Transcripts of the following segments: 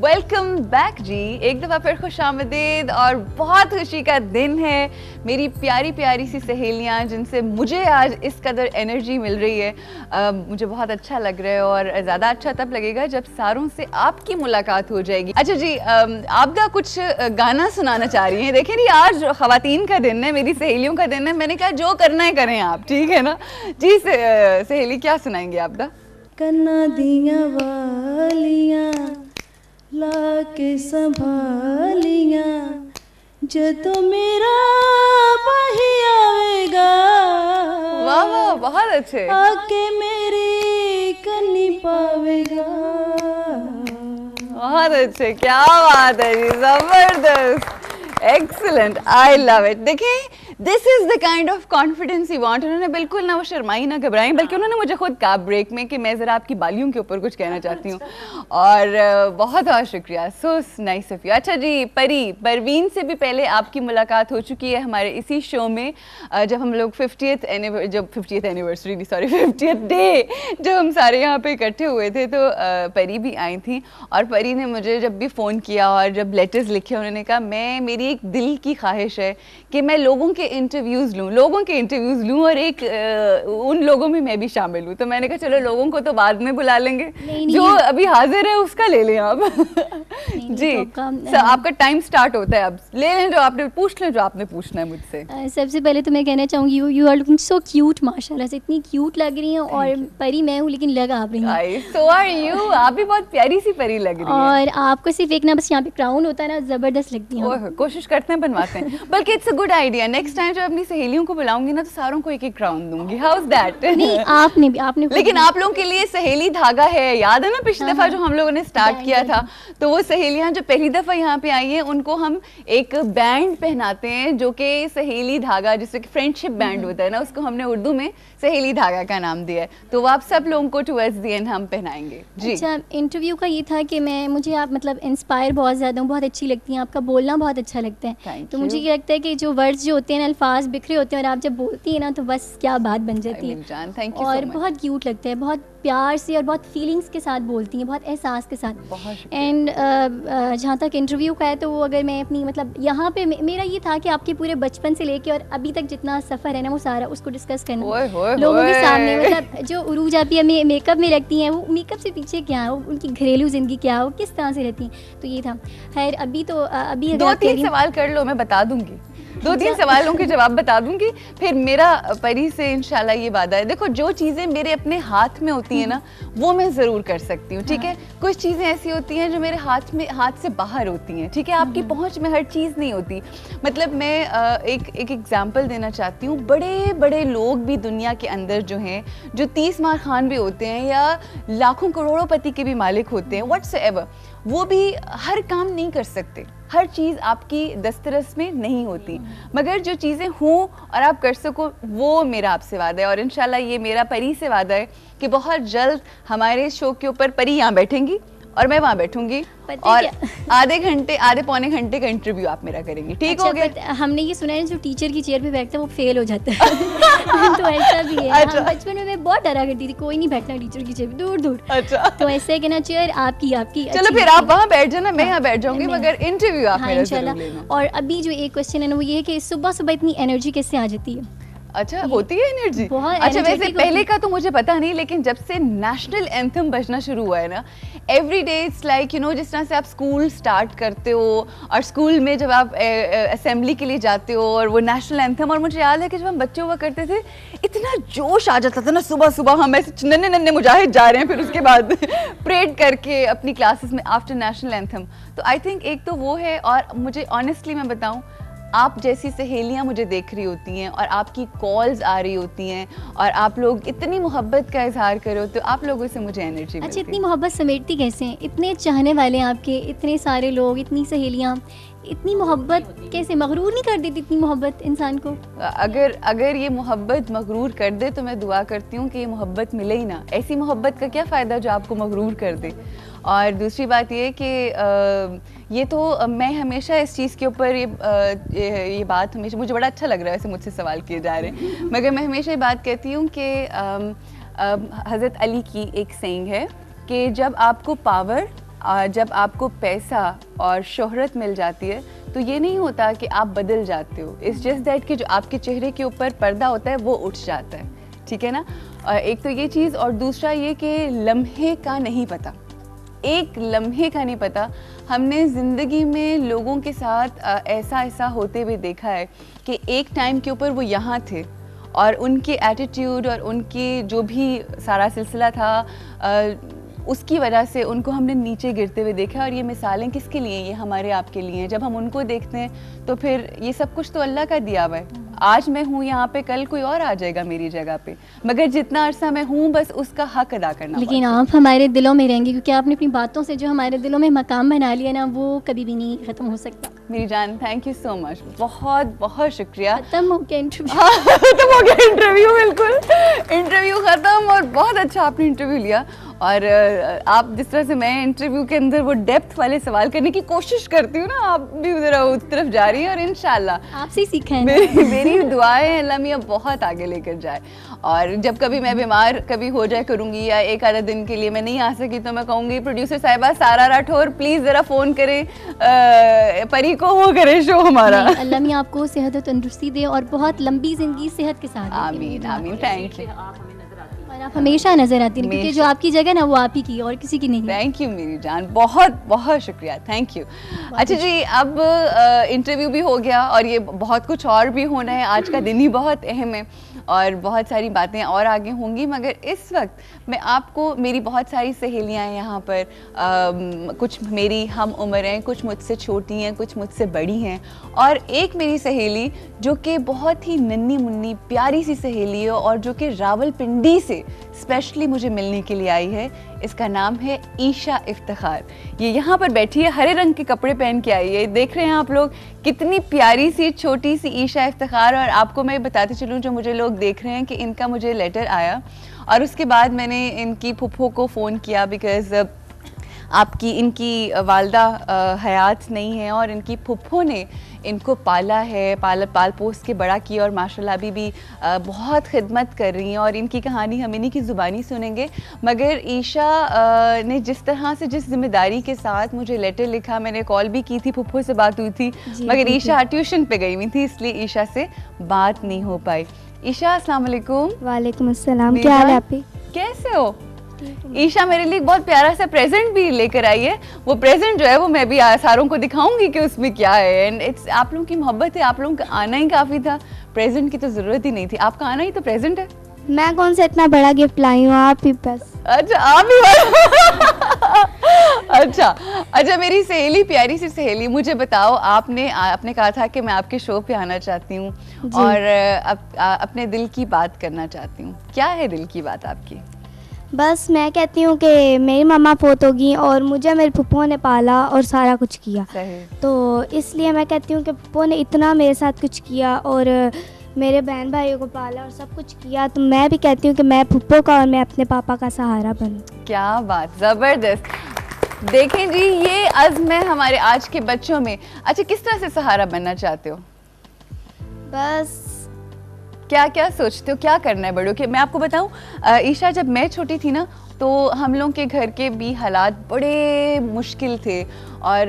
Welcome back जी, एक दफ़ा फिर खुशामदीद और बहुत खुशी का दिन है। मेरी प्यारी प्यारी सी सहेलियाँ जिनसे मुझे आज इस कदर एनर्जी मिल रही है, मुझे बहुत अच्छा लग रहा है और ज़्यादा अच्छा तब लगेगा जब सारों से आपकी मुलाकात हो जाएगी। अच्छा जी, आपदा कुछ गाना सुनाना चाह रही हैं। देखें जी, आज ख़वातीन का दिन है, मेरी सहेलियों का दिन है। मैंने कहा जो करना है करें आप, ठीक है ना जी। सहेली क्या सुनाएंगे आपदा? कन्ना दियां वालियां ला के संभालियां जदों मेरा भाई आवेगा, वाह वाह, बहुत अच्छे। आके मेरी कन्नी पावेगा। बहुत अच्छे, क्या बात है जी, जबरदस्त, एक्सीलेंट, आई लव इट। देखें, this is the kind of confidence you want. उन्होंने बिल्कुल ना वो शर्माई ना घबराई, बल्कि उन्होंने मुझे खुद कहा ब्रेक में कि मैं ज़रा आपकी बालियों के ऊपर कुछ कहना चाहती हूँ। और बहुत बहुत शुक्रिया, सो नाइस ऑफ यू। अच्छा जी, परवीन से भी पहले आपकी मुलाकात हो चुकी है हमारे इसी शो में, जब हम लोग 50th एनिवर्सरी नहीं, सॉरी 50th डे जब हम सारे यहाँ पे इकट्ठे हुए थे, तो परी भी आई थी। और परी ने मुझे जब भी फ़ोन किया और जब लेटर्स लिखे, उन्होंने कहा मेरी एक दिल की ख्वाहिश है कि मैं लोगों के इंटरव्यूज़ लूँ और एक उन लोगों में मैं भी शामिल हूँ। तो मैंने कहा चलो लोगों को तो बाद में बुला लेंगे, जो अभी हाजिर है उसका ले लें आप। जी, आपका टाइम स्टार्ट होता है, अब ले लें, जो आपने पूछ लें जो आपने पूछना है मुझसे। सबसे पहले तो मैं कहना चाहूँगी you are looking so cute, माशाल्लाह से इतनी क्यूट लग रही हैं। और परी मैं हूँ लेकिन लग आप रही हैं। सो आर यू, आप भी बहुत प्यारी सी परी लग रही हैं। और आपको सिर्फ एक ना बस यहाँ पे क्राउन होता है ना, ज़बरदस्त लगती है। कोशिश करते हैं, बनवाते हैं। बल्कि it's a good idea, next time जब अपनी सहेलियों को बुलाऊंगी ना तो सारों को एक एक क्राउन दूंगी। How is that? नहीं, आपने लेकिन आप लोगों के लिए सहेली धागा है, याद है ना पिछली दफा जो हम लोगों ने स्टार्ट किया था, तो वो सहेलियां जो पहली दफा यहाँ पे आई हैं उनको हम एक बैंड पहनाते हैं जो कि सहेली धागा, जिससे कि फ्रेंडशिप बैंड होता है ना, उसको हमने उर्दू में सहेली धागा का नाम दिया है। तो वो आप सब लोगों को टुवर्ड्स द एंड हम पहनाएंगे जी। अच्छा, इंटरव्यू का ये था कि मुझे आप मतलब इंस्पायर बहुत ज़्यादा हूँ, बहुत अच्छी लगती हैं, आपका बोलना बहुत अच्छा लगता है। तो मुझे ये लगता है कि जो वर्ड्स जो होते हैं, अल्फाज बिखरे होते हैं और आप जब बोलती हैं ना तो बस क्या बात बन जाती है। और बहुत क्यूट लगता है, बहुत प्यार से और बहुत फीलिंग्स के साथ बोलती हैं, बहुत एहसास के साथ। एंड जहाँ तक इंटरव्यू का है तो वो अगर मैं अपनी मतलब यहाँ पे मेरा ये था कि आपके पूरे बचपन से लेके और अभी तक जितना सफ़र है ना वो सारा उसको डिस्कस करना लोगों के सामने। मतलब जो उरूज आप मेकअप में रखती हैं, वो मेकअप से पीछे क्या है, उनकी घरेलू ज़िंदगी क्या है, वो किस तरह से रहती हैं, तो ये था। खैर अभी 2-3 सवाल कर लो, मैं बता दूंगी, 2-3 सवालों के जवाब बता दूंगी, फिर मेरा परी से इंशाल्लाह ये वादा है। देखो, जो चीज़ें मेरे अपने हाथ में होती हैं ना वो मैं ज़रूर कर सकती हूँ, ठीक है। कुछ चीज़ें ऐसी होती हैं जो मेरे हाथ से बाहर होती हैं, ठीक है, आपकी पहुँच में हर चीज़ नहीं होती। मतलब मैं एक एग्जाम्पल देना चाहती हूँ। बड़े बड़े लोग भी दुनिया के अंदर जो हैं, जो 30 मार खान भी होते हैं या लाखों करोड़ों पति के भी मालिक होते हैं, व्हाट्सएवर, वो भी हर काम नहीं कर सकते, हर चीज़ आपकी दस्तरस में नहीं होती, मगर जो चीज़ें हों और आप कर सको, वो मेरा आपसे वादा है। और इंशाल्लाह ये मेरा परी से वादा है कि बहुत जल्द हमारे शो के ऊपर परी यहाँ बैठेंगी और मैं वहाँ बैठूंगी और आधे पौने घंटे का इंटरव्यू आप मेरा करेंगी, ठीक हो गया? हमने ये सुना है जो टीचर की चेयर पे बैठता है वो फेल हो जाता है। तो ऐसा भी है। अच्छा। बचपन में मैं बहुत डरा करती थी, कोई नहीं बैठना टीचर की चेयर पे, दूर दूर। अच्छा। तो ऐसे है कि ना चेयर आपकी चलो फिर आप वहाँ बैठ जाना, मैं यहाँ बैठ जाऊंगी, मगर इंटरव्यू आप मेरा जरूर लेना। और अभी जो एक क्वेश्चन है ना वो ये है कि सुबह सुबह इतनी एनर्जी कैसे आ जाती है? अच्छा, होती है एनर्जी? अच्छा, वैसे पहले का तो मुझे पता नहीं, लेकिन जब से नेशनल एंथम बजना शुरू हुआ है ना, every day it's like you know, जिस तरह से आप स्कूल स्टार्ट करते हो और स्कूल में जब आप असेंबली के लिए जाते हो और वो नेशनल एंथम, और मुझे याद है कि जब हम बच्चे हुआ करते थे इतना जोश आ जाता था ना, सुबह सुबह हम ऐसे नन्हे नन्हे मुजाहिद जा रहे हैं, फिर उसके बाद परेड करके अपनी क्लासेस में आफ्टर नेशनल एंथम। तो आई थिंक एक तो वो है, और मुझे ऑनेस्टली मैं बताऊँ, आप जैसी सहेलियां मुझे देख रही होती हैं और आपकी कॉल्स आ रही होती हैं और आप लोग इतनी मोहब्बत का इजहार कर रहे हो, तो आप लोगों से मुझे एनर्जी मिलती है। अच्छा, इतनी मोहब्बत समेटती कैसे हैं? इतने चाहने वाले हैं आपके, इतने सारे लोग, इतनी सहेलियां, इतनी मोहब्बत कैसे? मगरूर नहीं कर देती इतनी मोहब्बत इंसान को? अगर ये मोहब्बत मगरूर कर दे तो मैं दुआ करती हूँ कि ये मोहब्बत मिले ही ना। ऐसी मोहब्बत का क्या फ़ायदा जो आपको मगरूर कर दे। और दूसरी बात ये कि ये तो मैं हमेशा इस चीज़ के ऊपर ये बात हमेशा, मुझे बड़ा अच्छा लग रहा है वैसे मुझसे सवाल किए जा रहे हैं, मगर मैं हमेशा ये बात कहती हूँ कि हज़रत अली की एक सेइंग है कि जब आपको पावर जब आपको पैसा और शोहरत मिल जाती है तो ये नहीं होता कि आप बदल जाते हो, इट्स जस्ट दैट कि जो आपके चेहरे के ऊपर पर्दा होता है वो उठ जाता है, ठीक है ना। एक तो ये चीज़, और दूसरा ये कि लम्हे का नहीं पता, एक लम्हे का नहीं पता। हमने ज़िंदगी में लोगों के साथ ऐसा होते हुए देखा है कि एक टाइम के ऊपर वो यहाँ थे और उनके एटीट्यूड और उनके जो भी सारा सिलसिला था उसकी वजह से उनको हमने नीचे गिरते हुए देखा। और ये मिसालें किसके लिए, ये हमारे आपके लिए हैं। जब हम उनको देखते हैं तो फिर ये सब कुछ तो अल्लाह का दिया हुआ है। आज मैं हूँ यहाँ पे, कल कोई और आ जाएगा मेरी जगह पे, मगर जितना अरसा मैं हूँ बस उसका हक अदा करना। लेकिन आप हमारे दिलों में रहेंगे, क्योंकि आपने अपनी बातों से जो हमारे दिलों में मकाम बना लिया ना, वो कभी भी नहीं ख़त्म हो सकता। मेरी जान, थैंक यू सो मच, बहुत बहुत शुक्रिया। खत्म हो गया इंटरव्यू। खत्म हो गया इंटरव्यू, बिल्कुल इंटरव्यू ख़त्म, और बहुत अच्छा आपने इंटरव्यू लिया। और आप जिस तरह से मैं इंटरव्यू के अंदर वो डेप्थ वाले सवाल करने की कोशिश करती हूँ ना, आप भी उधर उस तरफ जा रही हैं, और इंशाल्लाह आपसे ही सीखा है। मेरी दुआएं अल्लाह मियाँ बहुत आगे लेकर जाए। और जब कभी मैं बीमार कभी हो जाए करूँगी या एक आधा दिन के लिए मैं नहीं आ सकी तो मैं कहूँगी प्रोड्यूसर साहिबा सारा राठौर प्लीज़ ज़रा फ़ोन करें, परी को वो करे शो हमारा। अल्लाह मियाँ आपको सेहत और तंदुरुस्ती दे और बहुत लंबी ज़िंदगी सेहत के साथ। आमीन आमीन, थैंक यू। और आप हमेशा नजर आती हैं, क्योंकि जो आपकी जगह ना वो आप ही की और किसी की नहीं। थैंक यू मेरी जान, बहुत बहुत शुक्रिया, थैंक यू। अच्छा जी, अब इंटरव्यू भी हो गया और ये बहुत कुछ और भी होना है। आज का दिन ही बहुत अहम है और बहुत सारी बातें और आगे होंगी, मगर इस वक्त मैं आपको, मेरी बहुत सारी सहेलियां हैं यहाँ पर, कुछ मेरी हम उम्र हैं, कुछ मुझसे छोटी हैं, कुछ मुझसे बड़ी हैं, और एक मेरी सहेली जो कि बहुत ही नन्ही मुन्नी प्यारी सी सहेली है और जो कि रावलपिंडी से स्पेशली मुझे मिलने के लिए आई है। इसका नाम है ईशा इफ्तिखार। ये यहाँ पर बैठी है, हरे रंग के कपड़े पहन के आई है। देख रहे हैं आप लोग कितनी प्यारी सी छोटी सी ईशा इफ्तिखार। और आपको मैं बताती चलूँ, जो मुझे लोग देख रहे हैं, कि इनका मुझे लेटर आया और उसके बाद मैंने इनकी फुफ्फो को फ़ोन किया, बिकॉज़ इनकी वालदा हयात नहीं है और इनकी फुफ्फो ने इनको पाला है, पाल पोस के बड़ा किया, और माशाल्लाह अभी भी बहुत खिदमत कर रही हैं। और इनकी कहानी हम इन्हीं की ज़ुबानी सुनेंगे। मगर ईशा ने जिस तरह से, जिस जिम्मेदारी के साथ मुझे लेटर लिखा, मैंने कॉल भी की थी, फुफ्फो से बात हुई थी, मगर ईशा ट्यूशन पे गई हुई थी, इसलिए ईशा से बात नहीं हो पाई। ईशा, अस्सलाम वालेकुम। वालेकुम अस्सलाम, क्या हाल है आपकी? कैसे हो? ईशा मेरे लिए बहुत प्यारा सा प्रेजेंट भी लेकर आई है। वो प्रेजेंट जो है वो मैं भी सारों को दिखाऊंगी कि उसमें क्या है। एंड इट्स, आप लोगों की मोहब्बत है, आप लोगों का आना ही काफ़ी था, प्रेजेंट की तो ज़रूरत ही नहीं थी, आपका आना ही तो प्रेजेंट है। मैं कौन सा इतना बड़ा गिफ्ट लाई हूँ, आप ही बस। अच्छा, आप ही अच्छा मेरी सहेली, प्यारी सी सहेली, मुझे बताओ, आपने कहा था कि मैं आपके शो पे आना चाहती हूँ और अपने दिल की बात करना चाहती हूँ। क्या है दिल की बात आपकी? बस मैं कहती हूँ कि मेरी मम्मा फोत होगी और मुझे मेरे फुप्पो ने पाला और सारा कुछ किया, तो इसलिए मैं कहती हूँ कि फुप्पो ने इतना मेरे साथ कुछ किया और मेरे बहन भाइयों को पाला और सब कुछ किया, तो मैं भी कहती हूँ कि मैं फुप्पो का और मैं अपने पापा का सहारा बनूँ। क्या बात, ज़बरदस्त। देखें जी, ये अज़्म है हमारे आज के बच्चों में। अच्छा, किस तरह से सहारा बनना चाहते हो? बस क्या क्या सोचते हो, क्या करना है बड़ों के? मैं आपको बताऊं, ईशा, जब मैं छोटी थी ना, तो हम लोग के घर के भी हालात बड़े मुश्किल थे और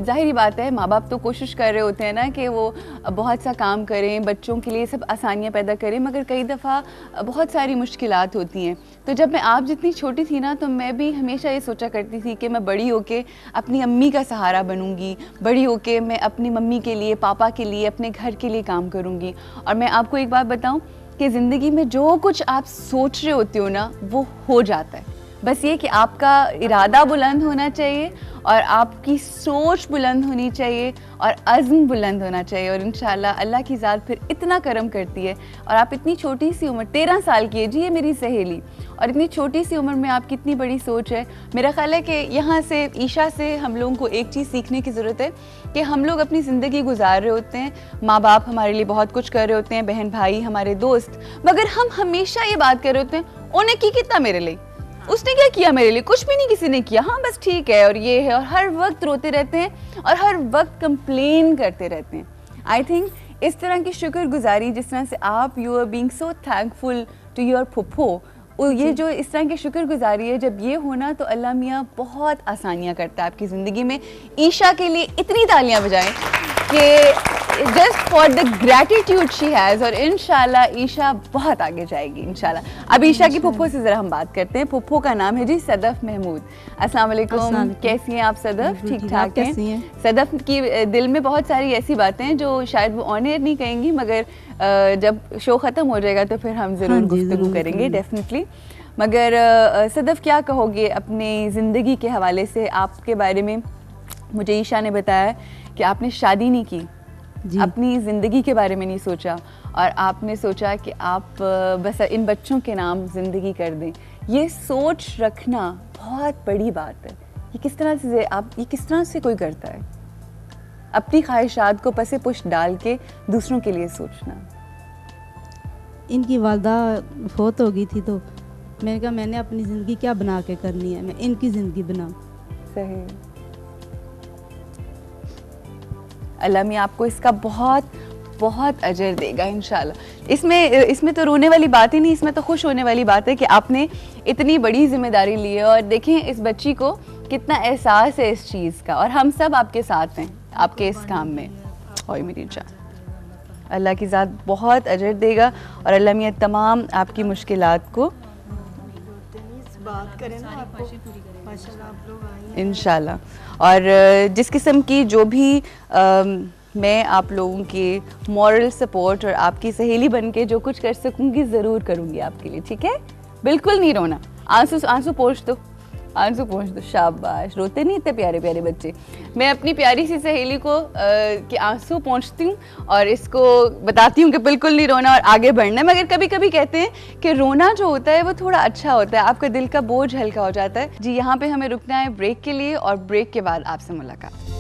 ज़ाहिरी बात है, माँ बाप तो कोशिश कर रहे होते हैं ना कि वो बहुत सा काम करें, बच्चों के लिए सब आसानियाँ पैदा करें, मगर कई दफ़ा बहुत सारी मुश्किलात होती हैं। तो जब मैं आप जितनी छोटी थी ना, तो मैं भी हमेशा ये सोचा करती थी कि मैं बड़ी होके अपनी अम्मी का सहारा बनूंगी, बड़ी होके मैं अपनी मम्मी के लिए, पापा के लिए, अपने घर के लिए काम करूंगी। और मैं आपको एक बात बताऊं कि ज़िंदगी में जो कुछ आप सोच रहे होते हो ना, वो हो जाता है। बस ये कि आपका इरादा बुलंद होना चाहिए और आपकी सोच बुलंद होनी चाहिए और अज़्म बुलंद होना चाहिए, और इंशाल्लाह अल्लाह की ज़ात फिर इतना करम करती है। और आप इतनी छोटी सी उम्र, 13 साल की है जी ये मेरी सहेली, और इतनी छोटी सी उम्र में आपकी इतनी बड़ी सोच है। मेरा ख्याल है कि यहाँ से, ईशा से, हम लोगों को एक चीज़ सीखने की ज़रूरत है कि हम लोग अपनी ज़िंदगी गुजार रहे होते हैं, माँ बाप हमारे लिए बहुत कुछ कर रहे होते हैं, बहन भाई, हमारे दोस्त, मगर हम हमेशा ये बात कर रहे होते हैं, उन्हें की कितना मेरे लिए, उसने क्या किया मेरे लिए, कुछ भी नहीं किसी ने किया, हाँ बस ठीक है और ये है, और हर वक्त रोते रहते हैं और हर वक्त कंप्लेन करते रहते हैं। आई थिंक इस तरह की शुक्रगुजारी, जिस तरह से आप, you are being so thankful to your फुफ्फो, ये जो इस तरह की शुक्रगुजारी है, जब ये होना तो अल्लाह मियाँ बहुत आसानियाँ करता है आपकी ज़िंदगी में। ईशा के लिए इतनी तालियाँ बजाएं कि just for the gratitude she has, और इंशाल्लाह ईशा बहुत आगे जाएगी इंशाल्लाह। अब ईशा की फुप्पो से ज़रा हम बात करते हैं। फुप्पो का नाम है जी सदफ महमूद। अस्सलाम वालेकुम, कैसी हैं आप सदफ? ठीक ठाक हैं? सदफ की दिल में बहुत सारी ऐसी बातें हैं जो शायद वो ऑन एयर नहीं कहेंगी, मगर जब शो ख़त्म हो जाएगा तो फिर हम ज़रूर गुफ्तगू करेंगे डेफिनेटली। मगर सदफ क्या कहोगे अपनी ज़िंदगी के हवाले से? आपके बारे में मुझे ईशा ने बताया कि आपने शादी नहीं की, अपनी ज़िंदगी के बारे में नहीं सोचा, और आपने सोचा कि आप बस इन बच्चों के नाम ज़िंदगी कर दें। ये सोच रखना बहुत बड़ी बात है। ये किस तरह से कोई करता है, अपनी ख्वाहिशात को पसे पुश डाल के दूसरों के लिए सोचना? इनकी वालदा फौत हो गई थी तो मैंने कहा मैंने अपनी ज़िंदगी क्या बना के करनी है, मैं इनकी ज़िंदगी बनाऊं। सही। अल्लाह मियाँ आपको इसका बहुत बहुत अजर देगा इंशाल्लाह। इसमें तो रोने वाली बात ही नहीं, इसमें तो खुश होने वाली बात है कि आपने इतनी बड़ी जिम्मेदारी ली है। और देखें इस बच्ची को कितना एहसास है इस चीज़ का, और हम सब आपके साथ हैं आपके इस काम में। और मेरी जान, अल्लाह की ज़ात बहुत अजर देगा, और अल्लाह मियाँ तमाम आपकी मुश्किलात को इंशाल्लाह। और जिस किस्म की जो भी मैं आप लोगों के मॉरल सपोर्ट और आपकी सहेली बन के जो कुछ कर सकूंगी ज़रूर करूंगी आपके लिए, ठीक है? बिल्कुल नहीं रोना, आंसू पोंछ दो, आंसू पोंछ दो, शाबाश। रोते नहीं इतने प्यारे प्यारे बच्चे। मैं अपनी प्यारी सी सहेली को कि आंसू पोंछती हूँ और इसको बताती हूँ कि बिल्कुल नहीं रोना और आगे बढ़ना है। मगर कभी कभी कहते हैं कि रोना जो होता है वो थोड़ा अच्छा होता है, आपका दिल का बोझ हल्का हो जाता है। जी यहाँ पे हमें रुकना है ब्रेक के लिए, और ब्रेक के बाद आपसे मुलाकात।